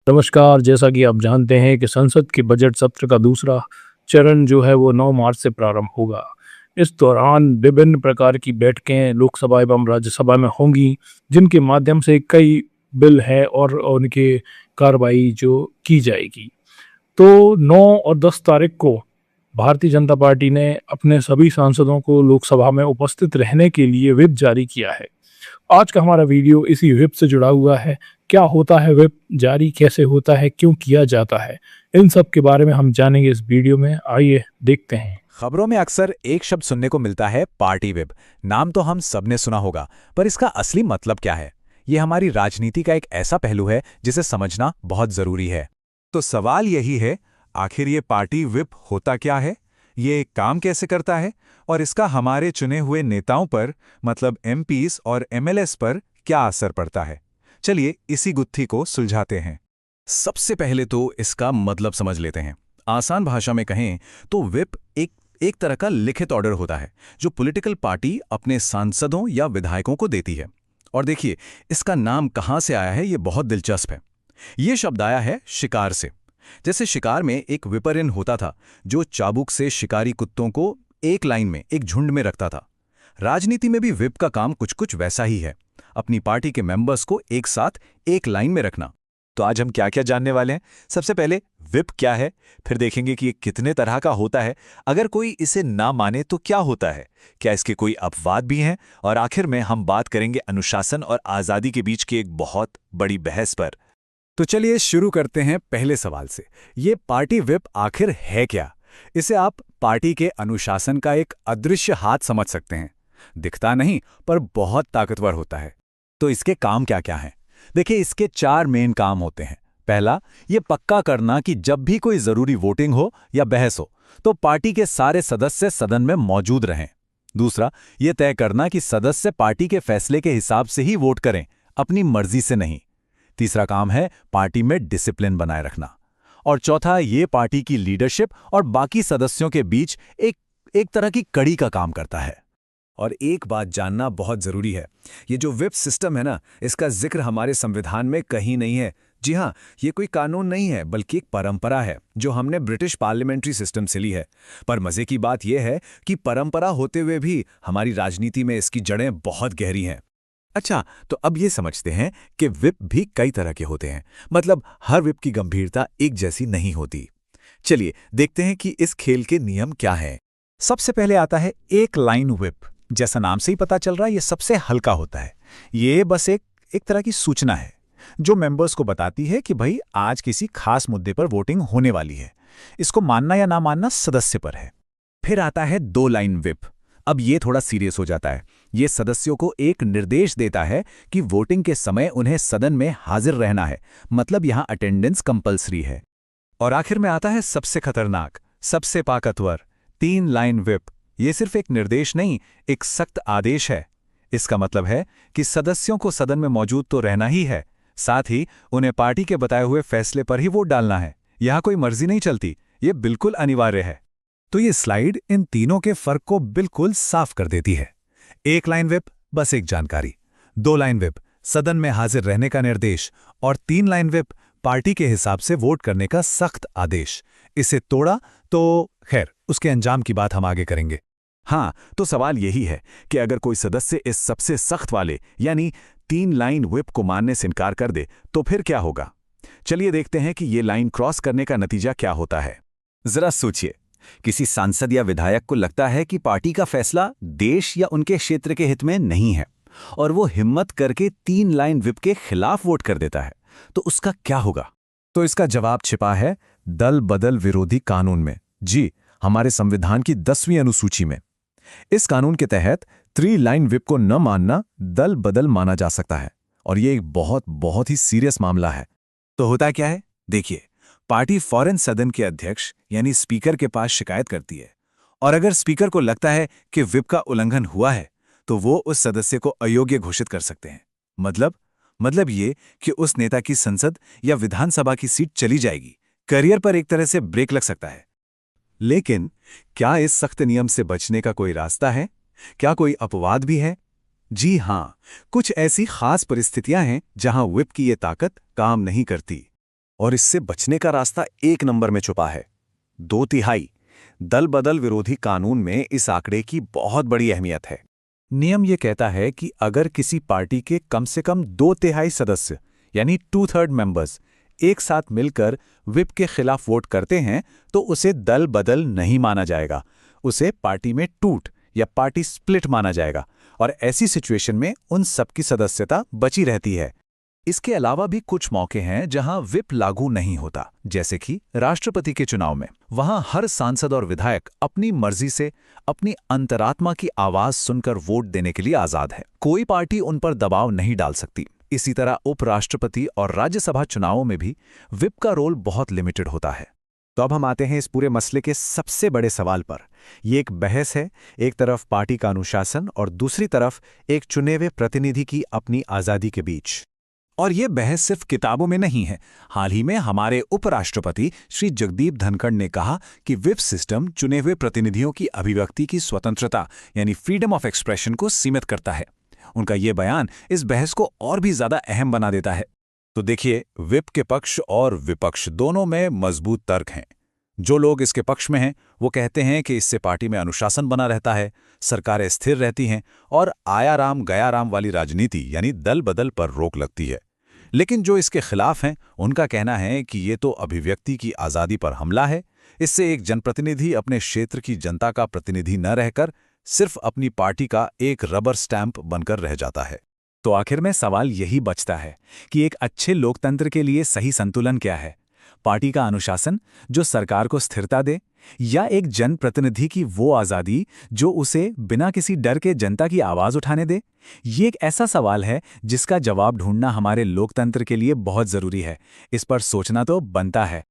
नमस्कार। जैसा कि आप जानते हैं कि संसद के बजट सत्र का दूसरा चरण जो है वो 9 मार्च से प्रारंभ होगा। इस दौरान विभिन्न प्रकार की बैठकें लोकसभा एवं राज्यसभा में होंगी, जिनके माध्यम से कई बिल हैं और उनकी कार्रवाई जो की जाएगी। तो 9 और 10 तारीख को भारतीय जनता पार्टी ने अपने सभी सांसदों को लोकसभा में उपस्थित रहने के लिए व्हिप जारी किया है। आज का हमारा वीडियो इसी व्हिप से जुड़ा हुआ है। क्या होता है व्हिप, जारी कैसे होता है, क्यों किया जाता है, इन सब के बारे में हम जानेंगे इस वीडियो में। आइए देखते हैं। खबरों में अक्सर एक शब्द सुनने को मिलता है, पार्टी व्हिप। नाम तो हम सबने सुना होगा, पर इसका असली मतलब क्या है? ये हमारी राजनीति का एक ऐसा पहलू है जिसे समझना बहुत जरूरी है। तो सवाल यही है, आखिर ये पार्टी व्हिप होता क्या है, ये काम कैसे करता है और इसका हमारे चुने हुए नेताओं पर, मतलब एमपीज और एमएलएस पर क्या असर पड़ता है। चलिए इसी गुत्थी को सुलझाते हैं। सबसे पहले तो इसका मतलब समझ लेते हैं। आसान भाषा में कहें तो व्हिप एक तरह का लिखित ऑर्डर होता है जो पॉलिटिकल पार्टी अपने सांसदों या विधायकों को देती है। और देखिए, इसका नाम कहाँ से आया है, ये बहुत दिलचस्प है। ये शब्द आया है शिकार से। जैसे शिकार में एक विपरिन होता था जो चाबुक से शिकारी कुत्तों को एक लाइन में, एक झुंड में रखता था। राजनीति में भी व्हिप का काम कुछ कुछ वैसा ही है, अपनी पार्टी के मेंबर्स को एक साथ एक लाइन में रखना। तो आज हम क्या क्या जानने वाले हैं। सबसे पहले व्हिप क्या है, फिर देखेंगे कि ये कितने तरह का होता है, अगर कोई इसे ना माने तो क्या होता है, क्या इसके कोई अपवाद भी हैं, और आखिर में हम बात करेंगे अनुशासन और आज़ादी के बीच की एक बहुत बड़ी बहस पर। तो चलिए शुरू करते हैं पहले सवाल से। ये पार्टी व्हिप आखिर है क्या? इसे आप पार्टी के अनुशासन का एक अदृश्य हाथ समझ सकते हैं। दिखता नहीं, पर बहुत ताकतवर होता है। तो इसके काम क्या क्या हैं? देखिए, इसके 4 मेन काम होते हैं। पहला, ये पक्का करना कि जब भी कोई जरूरी वोटिंग हो या बहस हो तो पार्टी के सारे सदस्य सदन में मौजूद रहें। दूसरा, ये तय करना कि सदस्य पार्टी के फैसले के हिसाब से ही वोट करें, अपनी मर्जी से नहीं। तीसरा काम है पार्टी में डिसिप्लिन बनाए रखना। और चौथा, ये पार्टी की लीडरशिप और बाकी सदस्यों के बीच एक तरह की कड़ी का काम करता है। और एक बात जानना बहुत जरूरी है, ये जो व्हिप सिस्टम है ना, इसका जिक्र हमारे संविधान में कहीं नहीं है। जी हाँ, ये कोई कानून नहीं है, बल्कि एक परंपरा है जो हमने ब्रिटिश पार्लियामेंट्री सिस्टम से ली है। पर मजे की बात यह है कि परंपरा होते हुए भी हमारी राजनीति में इसकी जड़ें बहुत गहरी हैं। अच्छा, तो अब ये समझते हैं कि व्हिप भी कई तरह के होते हैं, मतलब हर व्हिप की गंभीरता एक जैसी नहीं होती। चलिए देखते हैं कि इस खेल के नियम क्या हैं। सबसे पहले आता है एक लाइन व्हिप। जैसा नाम से ही पता चल रहा है, ये सबसे हल्का होता है। ये बस एक तरह की सूचना है जो मेंबर्स को बताती है कि भाई आज किसी खास मुद्दे पर वोटिंग होने वाली है। इसको मानना या ना मानना सदस्य पर है। फिर आता है 2 लाइन व्हिप। अब ये थोड़ा सीरियस हो जाता है। ये सदस्यों को एक निर्देश देता है कि वोटिंग के समय उन्हें सदन में हाजिर रहना है, मतलब यहां अटेंडेंस कंपलसरी है। और आखिर में आता है सबसे खतरनाक, सबसे ताकतवर 3 लाइन व्हिप। ये सिर्फ एक निर्देश नहीं, एक सख्त आदेश है। इसका मतलब है कि सदस्यों को सदन में मौजूद तो रहना ही है, साथ ही उन्हें पार्टी के बताए हुए फैसले पर ही वोट डालना है। यहां कोई मर्जी नहीं चलती, ये बिल्कुल अनिवार्य है। तो ये स्लाइड इन तीनों के फर्क को बिल्कुल साफ कर देती है। 1 लाइन व्हिप बस एक जानकारी, 2 लाइन व्हिप सदन में हाजिर रहने का निर्देश, और 3 लाइन व्हिप पार्टी के हिसाब से वोट करने का सख्त आदेश। इसे तोड़ा तो खैर, उसके अंजाम की बात हम आगे करेंगे। हाँ, तो सवाल यही है कि अगर कोई सदस्य इस सबसे सख्त वाले यानी 3 लाइन व्हिप को मानने से इनकार कर दे तो फिर क्या होगा। चलिए देखते हैं कि ये लाइन क्रॉस करने का नतीजा क्या होता है। जरा सोचिए, किसी सांसद या विधायक को लगता है कि पार्टी का फैसला देश या उनके क्षेत्र के हित में नहीं है और वो हिम्मत करके 3 लाइन व्हिप के खिलाफ वोट कर देता है, तो उसका क्या होगा? तो इसका जवाब छिपा है दल बदल विरोधी कानून में। जी, हमारे संविधान की 10वीं अनुसूची में। इस कानून के तहत 3 लाइन व्हिप को न मानना दल बदल माना जा सकता है, और ये एक बहुत ही सीरियस मामला है। तो होता क्या है, देखिए, पार्टी फौरन सदन के अध्यक्ष यानी स्पीकर के पास शिकायत करती है, और अगर स्पीकर को लगता है कि व्हिप का उल्लंघन हुआ है तो वो उस सदस्य को अयोग्य घोषित कर सकते हैं। मतलब ये कि उस नेता की संसद या विधानसभा की सीट चली जाएगी, करियर पर एक तरह से ब्रेक लग सकता है। लेकिन क्या इस सख्त नियम से बचने का कोई रास्ता है? क्या कोई अपवाद भी है? जी हां, कुछ ऐसी खास परिस्थितियां हैं जहां व्हिप की ये ताकत काम नहीं करती। और इससे बचने का रास्ता एक नंबर में छुपा है। 2/3 दल बदल विरोधी कानून में इस आंकड़े की बहुत बड़ी अहमियत है। नियम ये कहता है कि अगर किसी पार्टी के कम से कम 2/3 सदस्य यानी 2/3 मेंबर्स एक साथ मिलकर व्हिप के खिलाफ वोट करते हैं तो उसे दल बदल नहीं माना जाएगा, उसे पार्टी में टूट या पार्टी स्प्लिट माना जाएगा और ऐसी सिचुएशन में उन सबकी सदस्यता बची रहती है। इसके अलावा भी कुछ मौके हैं जहां व्हिप लागू नहीं होता, जैसे कि राष्ट्रपति के चुनाव में। वहां हर सांसद और विधायक अपनी मर्जी से अपनी अंतरात्मा की आवाज सुनकर वोट देने के लिए आजाद है। कोई पार्टी उन पर दबाव नहीं डाल सकती। इसी तरह उपराष्ट्रपति और राज्यसभा चुनावों में भी व्हिप का रोल बहुत लिमिटेड होता है। तो अब हम आते हैं इस पूरे मसले के सबसे बड़े सवाल पर। ये एक बहस है, एक तरफ पार्टी का अनुशासन और दूसरी तरफ एक चुने हुए प्रतिनिधि की अपनी आज़ादी के बीच। और ये बहस सिर्फ किताबों में नहीं है। हाल ही में हमारे उपराष्ट्रपति श्री जगदीप धनखड़ ने कहा कि व्हिप सिस्टम चुने हुए प्रतिनिधियों की अभिव्यक्ति की स्वतंत्रता यानी फ्रीडम ऑफ एक्सप्रेशन को सीमित करता है। उनका ये बयान इस बहस को और भी ज्यादा अहम बना देता है। तो देखिए, व्हिप के पक्ष और विपक्ष दोनों में मजबूत तर्क हैं। जो लोग इसके पक्ष में हैं वो कहते हैं कि इससे पार्टी में अनुशासन बना रहता है, सरकारें स्थिर रहती हैं और आया राम गया राम वाली राजनीति यानी दल बदल पर रोक लगती है। लेकिन जो इसके खिलाफ हैं उनका कहना है कि ये तो अभिव्यक्ति की आज़ादी पर हमला है। इससे एक जनप्रतिनिधि अपने क्षेत्र की जनता का प्रतिनिधि न रहकर सिर्फ अपनी पार्टी का एक रबर स्टैंप बनकर रह जाता है। तो आखिर में सवाल यही बचता है कि एक अच्छे लोकतंत्र के लिए सही संतुलन क्या है? पार्टी का अनुशासन जो सरकार को स्थिरता दे, या एक जनप्रतिनिधि की वो आज़ादी जो उसे बिना किसी डर के जनता की आवाज़ उठाने दे? ये एक ऐसा सवाल है जिसका जवाब ढूंढना हमारे लोकतंत्र के लिए बहुत ज़रूरी है। इस पर सोचना तो बनता है।